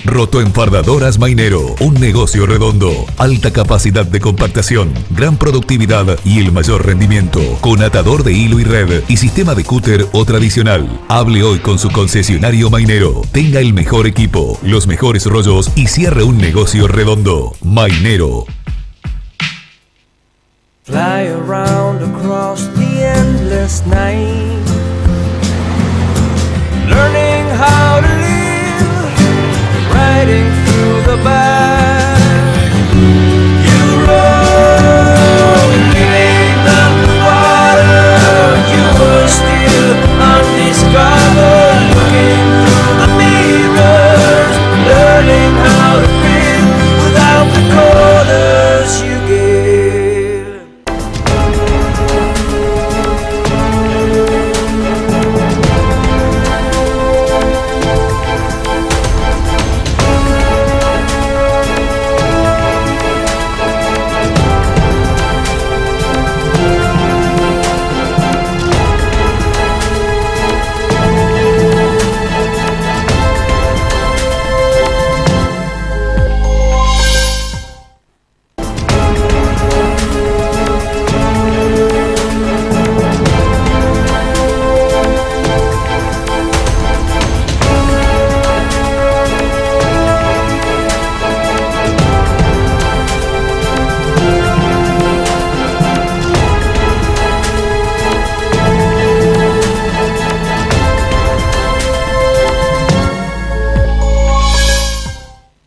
Rotoenfardadoras Mainero, un negocio redondo, alta capacidad de compactación, gran productividad y el mayor rendimiento, con atador de hilo y red y sistema de cúter o tradicional. Hable hoy con su concesionario Mainero, tenga el mejor equipo, los mejores rollos y cierre un negocio redondo. Mainero. Fly around across the endless night, learning how to live, riding through the back. You roll beneath the water, you were still undiscovered, looking through the mirrors, learning how to live without the quarters you give.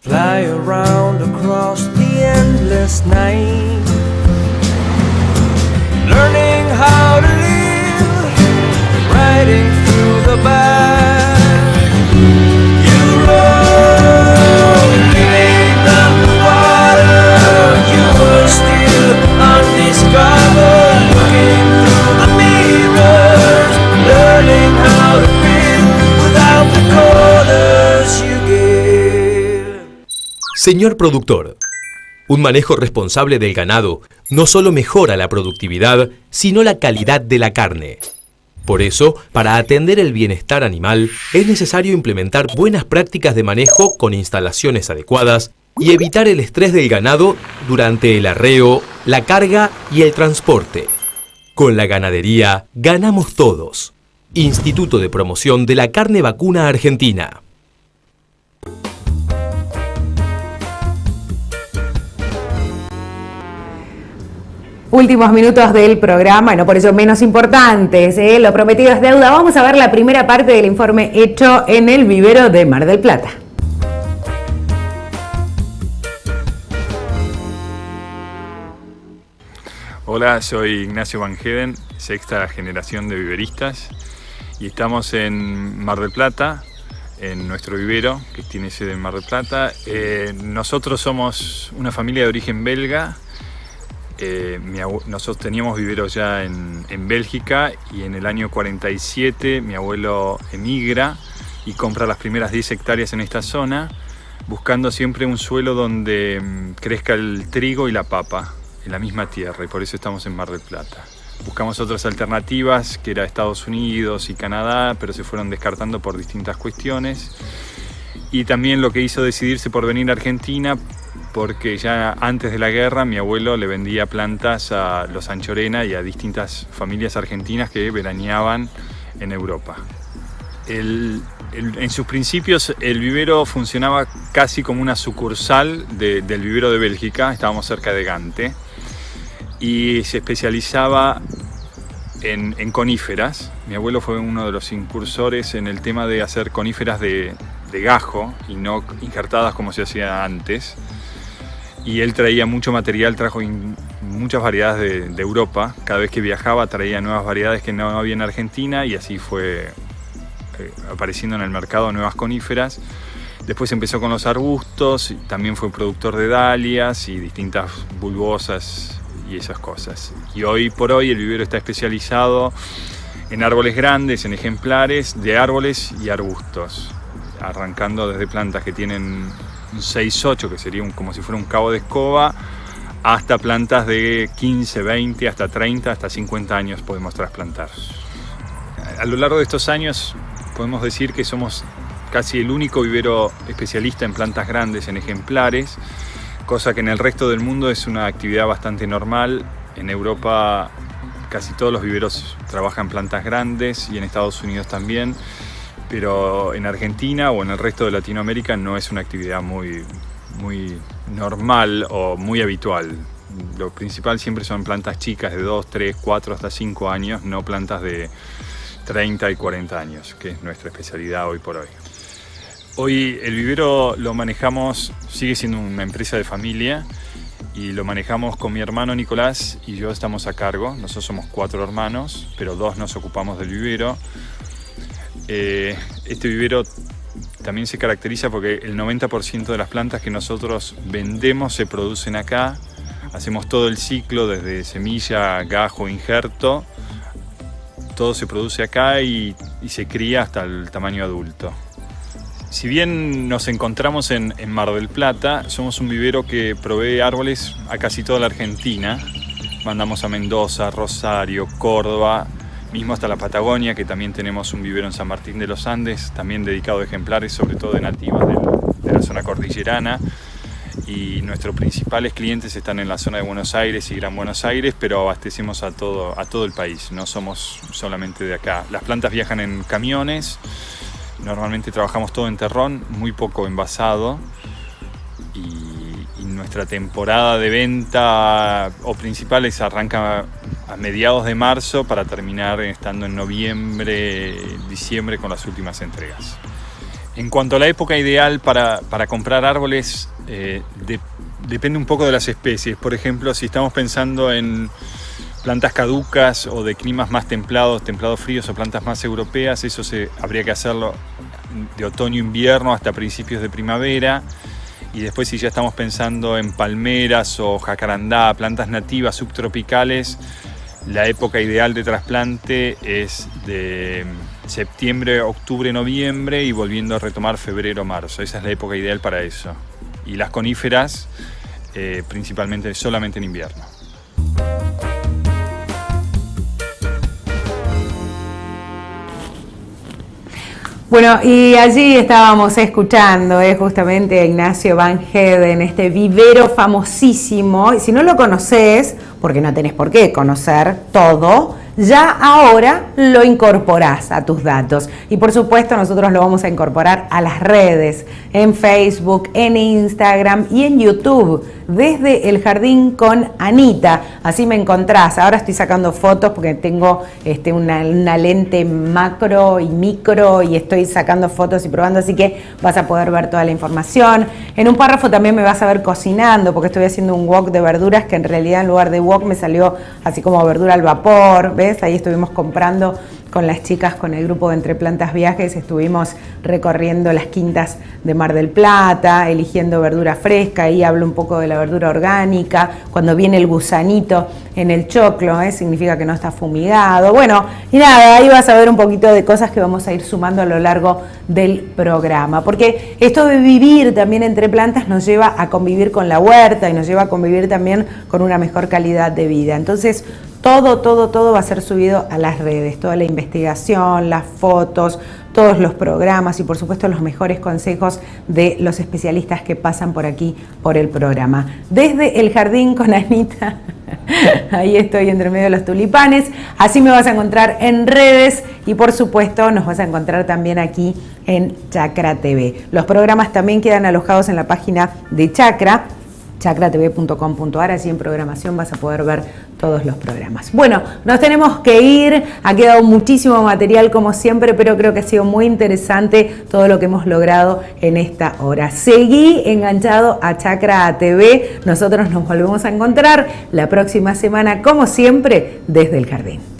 Fly around across the endless night, learning how to live, riding through the back. You roll beneath the water, you were still undiscovered, looking through the mirrors, learning how to live without the quarters you give. Señor productor, un manejo responsable del ganado no solo mejora la productividad, sino la calidad de la carne. Por eso, para atender el bienestar animal, es necesario implementar buenas prácticas de manejo con instalaciones adecuadas y evitar el estrés del ganado durante el arreo, la carga y el transporte. Con la ganadería, ganamos todos. Instituto de Promoción de la Carne Vacuna Argentina. Últimos minutos del programa, y no por eso menos importantes, lo prometido es deuda. Vamos a ver la primera parte del informe hecho en el vivero de Mar del Plata. Hola, soy Ignacio Van Heden, sexta generación de viveristas, y estamos en Mar del Plata, en nuestro vivero, que tiene sede en Mar del Plata. Nosotros somos una familia de origen belga. Nosotros teníamos viveros ya en Bélgica, y en el año 47 mi abuelo emigra y compra las primeras 10 hectáreas en esta zona, buscando siempre un suelo donde crezca el trigo y la papa en la misma tierra, y por eso estamos en Mar del Plata. Buscamos otras alternativas, que era Estados Unidos y Canadá, pero se fueron descartando por distintas cuestiones. Y también lo que hizo decidirse por venir a Argentina, porque ya antes de la guerra mi abuelo le vendía plantas a los Anchorena y a distintas familias argentinas que veraneaban en Europa. En sus principios el vivero funcionaba casi como una sucursal del vivero de Bélgica, estábamos cerca de Gante, y se especializaba en coníferas. Mi abuelo fue uno de los incursores en el tema de hacer coníferas de gajo y no injertadas como se hacía antes. Y él traía mucho material, trajo muchas variedades de Europa. Cada vez que viajaba traía nuevas variedades que no había en Argentina, y así fue apareciendo en el mercado nuevas coníferas. Después empezó con los arbustos, también fue productor de dalias y distintas bulbosas y esas cosas. Y hoy por hoy el vivero está especializado en árboles grandes, en ejemplares de árboles y arbustos, arrancando desde plantas que tienen un 6-8, que sería como si fuera un cabo de escoba, hasta plantas de 15, 20, hasta 30, hasta 50 años podemos trasplantar. A lo largo de estos años podemos decir que somos casi el único vivero especialista en plantas grandes, en ejemplares, cosa que en el resto del mundo es una actividad bastante normal. En Europa casi todos los viveros trabajan plantas grandes y en Estados Unidos también, pero en Argentina o en el resto de Latinoamérica no es una actividad muy normal o muy habitual. Lo principal siempre son plantas chicas de 2, 3, 4 hasta 5 años, no plantas de 30 y 40 años, que es nuestra especialidad hoy por hoy. Hoy el vivero lo manejamos, sigue siendo una empresa de familia, y lo manejamos con mi hermano Nicolás y yo estamos a cargo. Nosotros somos 4 hermanos, pero 2 nos ocupamos del vivero. Este vivero también se caracteriza porque el 90% de las plantas que nosotros vendemos se producen acá. Hacemos todo el ciclo desde semilla, gajo, injerto. Todo se produce acá y se cría hasta el tamaño adulto. Si bien nos encontramos en Mar del Plata, somos un vivero que provee árboles a casi toda la Argentina. Mandamos a Mendoza, Rosario, Córdoba, mismo hasta la Patagonia, que también tenemos un vivero en San Martín de los Andes, también dedicado a ejemplares, sobre todo de nativas de la zona cordillerana. Y nuestros principales clientes están en la zona de Buenos Aires y Gran Buenos Aires, pero abastecemos a todo el país, no somos solamente de acá. Las plantas viajan en camiones. Normalmente trabajamos todo en terrón, muy poco envasado, y nuestra temporada de venta o principales arranca a mediados de marzo para terminar estando en noviembre, diciembre con las últimas entregas. En cuanto a la época ideal para comprar árboles, depende un poco de las especies. Por ejemplo, si estamos pensando en plantas caducas o de climas más templados fríos o plantas más europeas, eso habría que hacerlo de otoño-invierno hasta principios de primavera. Y después, si ya estamos pensando en palmeras o jacarandá, plantas nativas subtropicales, la época ideal de trasplante es de septiembre, octubre, noviembre y volviendo a retomar febrero, marzo. Esa es la época ideal para eso. Y las coníferas principalmente solamente en invierno. Bueno, y allí estábamos escuchando justamente a Ignacio Van Heerden, este vivero famosísimo. Y si no lo conoces, porque no tenés por qué conocer todo, ya ahora lo incorporás a tus datos. Y por supuesto nosotros lo vamos a incorporar a las redes, en Facebook, en Instagram y en YouTube, desde El Jardín con Anita. Así me encontrás. Ahora estoy sacando fotos porque tengo una lente macro y micro y estoy sacando fotos y probando, así que vas a poder ver toda la información. En un párrafo también me vas a ver cocinando, porque estoy haciendo un wok de verduras que en realidad en lugar de wok me salió así como verdura al vapor. ¿Ves? Ahí estuvimos comprando con las chicas, con el grupo de Entre Plantas Viajes, estuvimos recorriendo las quintas de Mar del Plata, eligiendo verdura fresca, y hablo un poco de la verdura orgánica. Cuando viene el gusanito en el choclo, significa que no está fumigado. Bueno, y nada, ahí vas a ver un poquito de cosas que vamos a ir sumando a lo largo del programa, porque esto de vivir también entre plantas nos lleva a convivir con la huerta y nos lleva a convivir también con una mejor calidad de vida. Entonces, todo va a ser subido a las redes, toda la investigación, las fotos, todos los programas y por supuesto los mejores consejos de los especialistas que pasan por aquí, por el programa. Desde El Jardín con Anita, ahí estoy entre medio de los tulipanes, así me vas a encontrar en redes y por supuesto nos vas a encontrar también aquí en Chacra TV. Los programas también quedan alojados en la página de Chacra, chacratv.com.ar, así en programación vas a poder ver todos los programas. Bueno, nos tenemos que ir, ha quedado muchísimo material como siempre, pero creo que ha sido muy interesante todo lo que hemos logrado en esta hora. Seguí enganchado a Chacra TV, nosotros nos volvemos a encontrar la próxima semana, como siempre, desde El Jardín.